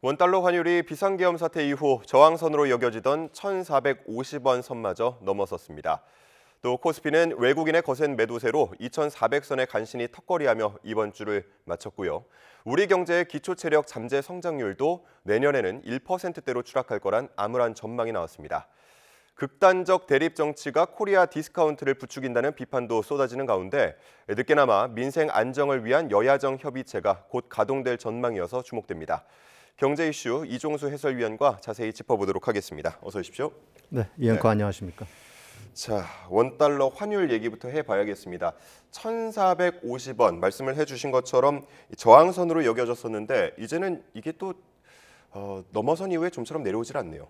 원달러 환율이 비상계엄 사태 이후 저항선으로 여겨지던 1,450원 선마저 넘어섰습니다. 또 코스피는 외국인의 거센 매도세로 2,400선에 간신히 턱걸이하며 이번 주를 마쳤고요. 우리 경제의 기초체력 잠재 성장률도 내년에는 1%대로 추락할 거란 암울한 전망이 나왔습니다. 극단적 대립 정치가 코리아 디스카운트를 부추긴다는 비판도 쏟아지는 가운데 늦게나마 민생 안정을 위한 여야정 협의체가 곧 가동될 전망이어서 주목됩니다. 경제 이슈 이종수 해설위원과 자세히 짚어보도록 하겠습니다. 어서 오십시오. 네, 이앵커 안녕하십니까? 자, 원달러 환율 얘기부터 해봐야겠습니다. 1,450원 말씀을 해주신 것처럼 저항선으로 여겨졌었는데 이제는 이게 또 넘어선 이후에 좀처럼 내려오질 않네요.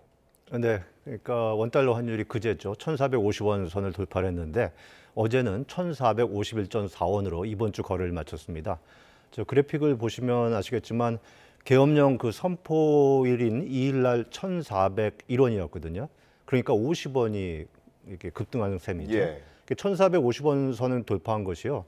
네, 그러니까 원달러 환율이 그제죠. 1,450원 선을 돌파했는데 어제는 1,451.4원으로 이번 주 거래를 마쳤습니다. 저 그래픽을 보시면 아시겠지만 계엄령 그 선포일인 2일 날 1,401원이었거든요. 그러니까 50원이 이렇게 급등하는 셈이죠. 예. 1,450원 선을 돌파한 것이요.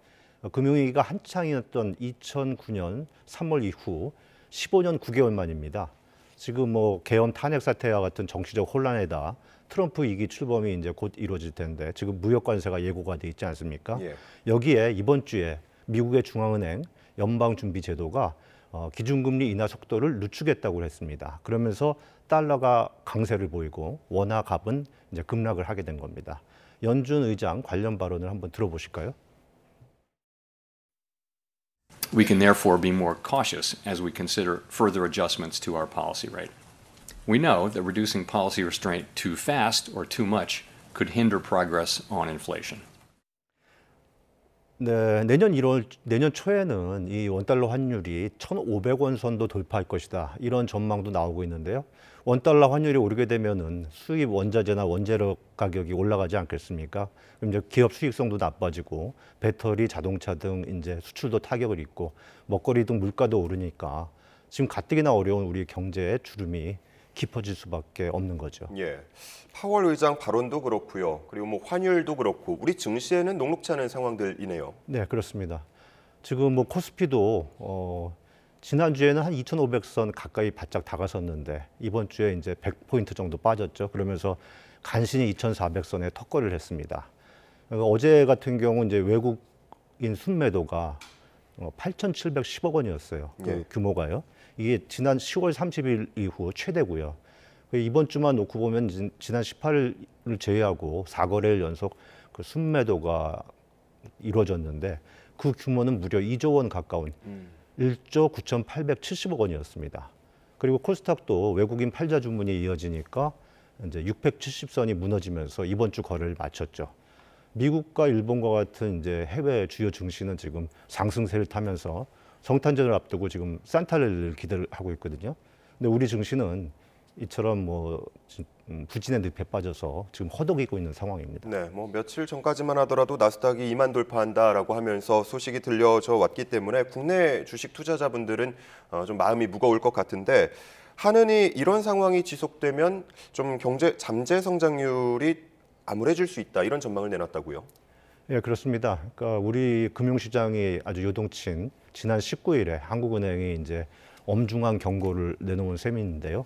금융위기가 한창이었던 2009년 3월 이후 15년 9개월 만입니다. 지금 뭐 계엄 탄핵 사태와 같은 정치적 혼란에다 트럼프 2기 출범이 이제 곧 이루어질 텐데 지금 무역 관세가 예고가 돼 있지 않습니까? 예. 여기에 이번 주에 미국의 중앙은행 연방준비제도가 기준금리 인하 속도를 늦추겠다고 했습니다. 그러면서 달러가 강세를 보이고 원화 값은 이제 급락을 하게 된 겁니다. 연준 의장 관련 발언을 한번 들어보실까요? We can therefore be more cautious as we consider further adjustments to our policy rate. We know that reducing policy restraint too fast or too much could hinder progress on inflation. 네, 내년 초에는 이 원달러 환율이 1,500원 선도 돌파할 것이다. 이런 전망도 나오고 있는데요. 원달러 환율이 오르게 되면은 수입 원자재나 원재료 가격이 올라가지 않겠습니까? 그럼 이제 기업 수익성도 나빠지고 배터리, 자동차 등 이제 수출도 타격을 입고 먹거리 등 물가도 오르니까 지금 가뜩이나 어려운 우리 경제의 주름이 깊어질 수밖에 없는 거죠. 예. 파월 의장 발언도 그렇고요. 그리고 뭐 환율도 그렇고 우리 증시에는 녹록지 않은 상황들이네요. 네, 그렇습니다. 지금 뭐 코스피도 지난주에는 한 2,500선 가까이 바짝 다가섰는데 이번 주에 이제 100포인트 정도 빠졌죠. 그러면서 간신히 2,400선에 턱걸이를 했습니다. 어제 같은 경우 이제 외국인 순매도가 8,710억 원이었어요. 그 예. 규모가요. 이게 지난 10월 30일 이후 최대고요. 이번 주만 놓고 보면 지난 18일을 제외하고 4거래일 연속 그 순매도가 이루어졌는데 그 규모는 무려 2조 원 가까운 1조 9,870억 원이었습니다. 그리고 코스닥도 외국인 팔자 주문이 이어지니까 이제 670선이 무너지면서 이번 주 거래를 마쳤죠. 미국과 일본과 같은 이제 해외 주요 증시는 지금 상승세를 타면서 성탄절을 앞두고 지금 산타를 기대하고 있거든요. 근데 우리 증시는 이처럼 뭐 부진의 늪에 빠져서 지금 허덕이고 있는 상황입니다. 네, 뭐 며칠 전까지만 하더라도 나스닥이 2만 돌파한다라고 하면서 소식이 들려져 왔기 때문에 국내 주식 투자자분들은 좀 마음이 무거울 것 같은데 하느니 이런 상황이 지속되면 좀 경제 잠재 성장률이 암울해질 수 있다 이런 전망을 내놨다고요? 예, 그렇습니다. 그러니까 우리 금융시장이 아주 요동친 지난 19일에 한국은행이 이제 엄중한 경고를 내놓은 셈인데요.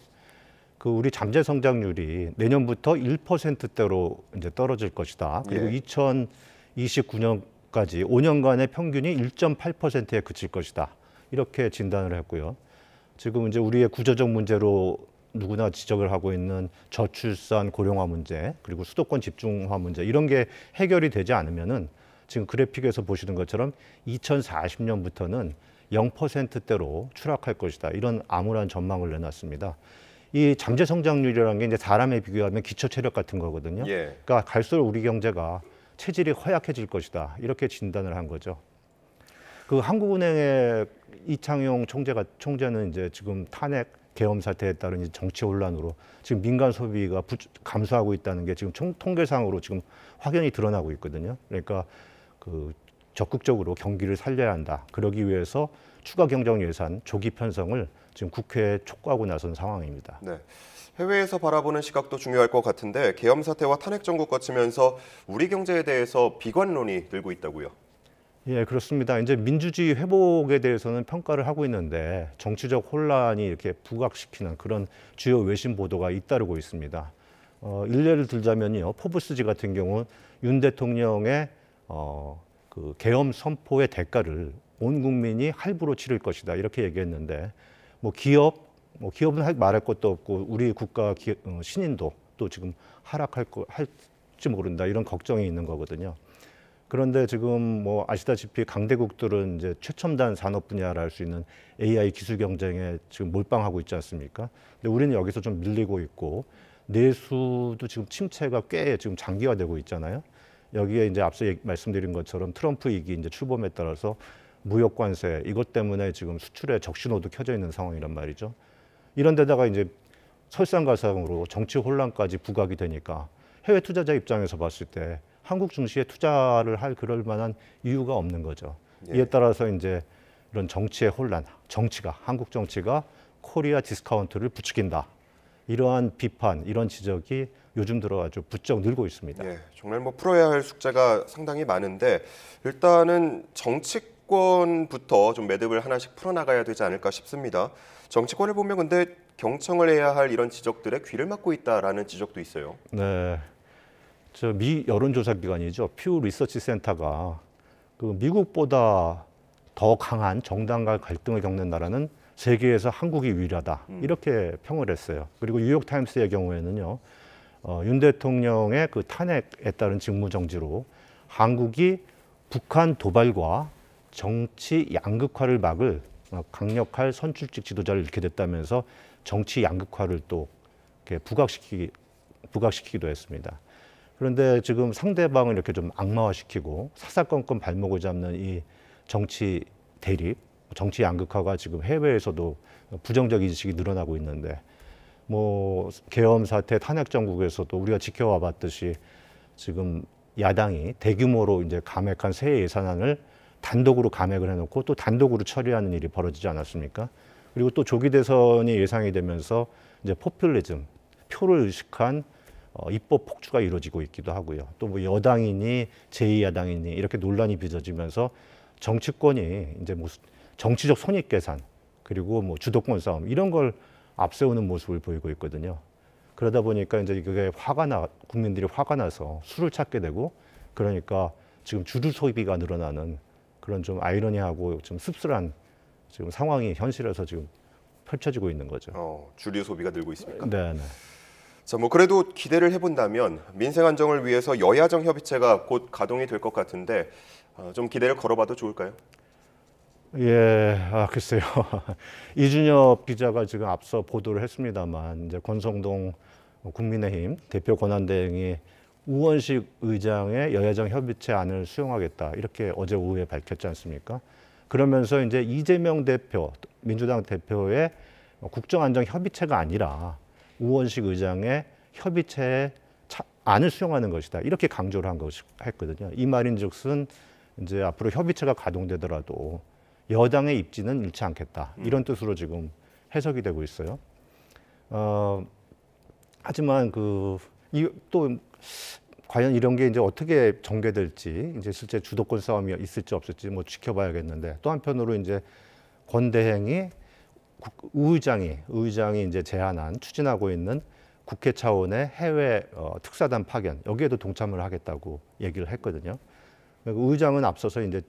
그 우리 잠재 성장률이 내년부터 1%대로 이제 떨어질 것이다. 그리고 예. 2029년까지 5년간의 평균이 1.8%에 그칠 것이다. 이렇게 진단을 했고요. 지금 이제 우리의 구조적 문제로 누구나 지적을 하고 있는 저출산 고령화 문제 그리고 수도권 집중화 문제 이런 게 해결이 되지 않으면은 지금 그래픽에서 보시는 것처럼 2040년부터는 0%대로 추락할 것이다. 이런 암울한 전망을 내놨습니다. 이 잠재 성장률이라는 게 이제 사람에 비교하면 기초 체력 같은 거거든요. 예. 그러니까 갈수록 우리 경제가 체질이 허약해질 것이다. 이렇게 진단을 한 거죠. 그 한국은행의 이창용 총재는 이제 지금 탄핵 계엄 사태에 따른 정치 혼란으로 지금 민간 소비가 감소하고 있다는 게 지금 통계상으로 지금 확연히 드러나고 있거든요. 그러니까 그 적극적으로 경기를 살려야 한다. 그러기 위해서 추가 경정 예산 조기 편성을 지금 국회에 촉구하고 나선 상황입니다. 네. 해외에서 바라보는 시각도 중요할 것 같은데 계엄 사태와 탄핵 정국 거치면서 우리 경제에 대해서 비관론이 늘고 있다고요? 예, 그렇습니다. 이제 민주주의 회복에 대해서는 평가를 하고 있는데 정치적 혼란이 이렇게 부각시키는 그런 주요 외신 보도가 잇따르고 있습니다. 일례를 들자면요, 포브스지 같은 경우 윤 대통령의 그 계엄 선포의 대가를 온 국민이 할부로 치를 것이다 이렇게 얘기했는데 기업은 말할 것도 없고 우리 국가 신인도 또 지금 할지 모른다 이런 걱정이 있는 거거든요. 그런데 지금 뭐 아시다시피 강대국들은 이제 최첨단 산업 분야를 할 수 있는 AI 기술 경쟁에 지금 몰빵하고 있지 않습니까? 근데 우리는 여기서 좀 밀리고 있고 내수도 지금 침체가 꽤 지금 장기화되고 있잖아요. 여기에 이제 앞서 말씀드린 것처럼 트럼프 이기 이제 출범에 따라서 무역 관세 이것 때문에 지금 수출에 적신호도 켜져 있는 상황이란 말이죠. 이런 데다가 이제 설상가상으로 정치 혼란까지 부각이 되니까 해외 투자자 입장에서 봤을 때 한국 증시에 투자를 할 그럴 만한 이유가 없는 거죠. 예. 이에 따라서 이제 이런 정치의 혼란, 한국 정치가 코리아 디스카운트를 부추긴다. 이러한 비판, 이런 지적이 요즘 들어 아주 부쩍 늘고 있습니다. 예, 정말 뭐 풀어야 할 숙제가 상당히 많은데 일단은 정치권부터 좀 매듭을 하나씩 풀어나가야 되지 않을까 싶습니다. 정치권을 보면 근데 경청을 해야 할 이런 지적들에 귀를 막고 있다라는 지적도 있어요. 네. 저 미 여론조사 기관이죠. 퓨 리서치 센터가 그 미국보다 더 강한 정당 간 갈등을 겪는 나라는 세계에서 한국이 유일하다. 이렇게 평을 했어요. 그리고 뉴욕타임스의 경우에는요. 윤 대통령의 그 탄핵에 따른 직무 정지로 한국이 북한 도발과 정치 양극화를 막을 강력할 선출직 지도자를 잃게 됐다면서 정치 양극화를 또 이렇게 부각시키기도 했습니다. 그런데 지금 상대방을 이렇게 좀 악마화시키고 사사건건 발목을 잡는 이 정치 대립, 정치 양극화가 지금 해외에서도 부정적 인식이 늘어나고 있는데 뭐 계엄 사태, 탄핵 정국에서도 우리가 지켜와 봤듯이 지금 야당이 대규모로 이제 감액한 새 예산안을 단독으로 감액을 해놓고 또 단독으로 처리하는 일이 벌어지지 않았습니까? 그리고 또 조기 대선이 예상이 되면서 이제 포퓰리즘, 표를 의식한 입법 폭주가 이루어지고 있기도 하고요. 또 뭐 여당이니 제2야당이니 이렇게 논란이 빚어지면서 정치권이 이제 뭐 정치적 손익계산 그리고 뭐 주도권 싸움 이런 걸 앞세우는 모습을 보이고 있거든요. 그러다 보니까 이제 그게 국민들이 화가 나서 술을 찾게 되고 그러니까 지금 주류 소비가 늘어나는 그런 좀 아이러니하고 좀 씁쓸한 지금 상황이 현실에서 지금 펼쳐지고 있는 거죠. 주류 소비가 늘고 있습니까? 네. 자, 뭐 그래도 기대를 해본다면 민생 안정을 위해서 여야정 협의체가 곧 가동이 될 것 같은데 좀 기대를 걸어봐도 좋을까요? 예, 글쎄요. 이준엽 기자가 지금 앞서 보도를 했습니다만 이제 권성동 국민의힘 대표 권한대행이 우원식 의장의 여야정 협의체 안을 수용하겠다 이렇게 어제 오후에 밝혔지 않습니까? 그러면서 이제 이재명 대표, 민주당 대표의 국정안정 협의체가 아니라 우원식 의장의 협의체에 안을 수용하는 것이다 이렇게 강조를 했거든요. 이 말인즉슨 이제 앞으로 협의체가 가동되더라도 여당의 입지는 잃지 않겠다 이런 뜻으로 지금 해석이 되고 있어요. 하지만 또 과연 이런 게 이제 어떻게 전개될지 이제 실제 주도권 싸움이 있을지 없을지 뭐 지켜봐야겠는데 또 한편으로 이제 권 대행이 의장이 이제 제안한 추진하고 있는 국회 차원의 해외 특사단 파견 여기에도 동참을 하겠다고 얘기를 했거든요. 의장은 앞서서 이제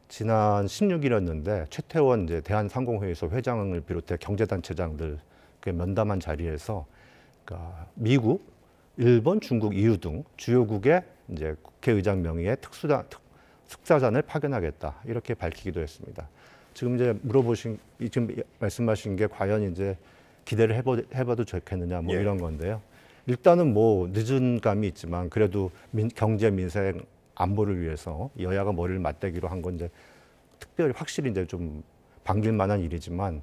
지난 16일이었는데 최태원 이제 대한상공회의소 회장을 비롯해 경제단체장들 면담한 자리에서 그러니까 미국, 일본, 중국, EU 등 주요국의 이제 국회의장 명의의 특사단을 파견하겠다 이렇게 밝히기도 했습니다. 지금 이제 지금 말씀하신 게 과연 이제 기대를 해봐도 좋겠느냐 뭐 이런 건데요. 일단은 뭐 늦은 감이 있지만 그래도 경제 민생 안보를 위해서 여야가 머리를 맞대기로 한 건 이제 특별히 확실히 이제 좀 반길 만한 일이지만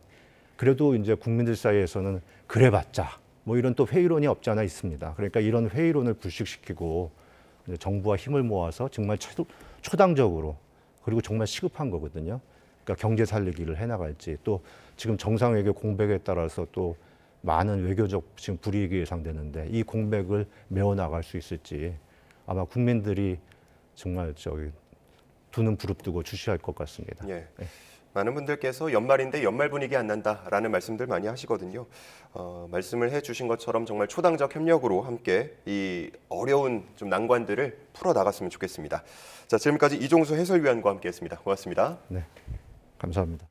그래도 이제 국민들 사이에서는 그래봤자 뭐 이런 또 회의론이 없지 않아 있습니다. 그러니까 이런 회의론을 불식시키고 이제 정부와 힘을 모아서 정말 초당적으로 그리고 정말 시급한 거거든요. 그러니까 경제 살리기를 해나갈지 또 지금 정상외교 공백에 따라서 또 많은 외교적 지금 불이익이 예상되는데 이 공백을 메워나갈 수 있을지 아마 국민들이 정말 두 눈 부릅뜨고 주시할 것 같습니다. 예. 네. 많은 분들께서 연말인데 연말 분위기 안 난다라는 말씀들 많이 하시거든요. 말씀을 해주신 것처럼 정말 초당적 협력으로 함께 이 어려운 좀 난관들을 풀어 나갔으면 좋겠습니다. 자, 지금까지 이종수 해설위원과 함께했습니다. 고맙습니다. 네, 감사합니다.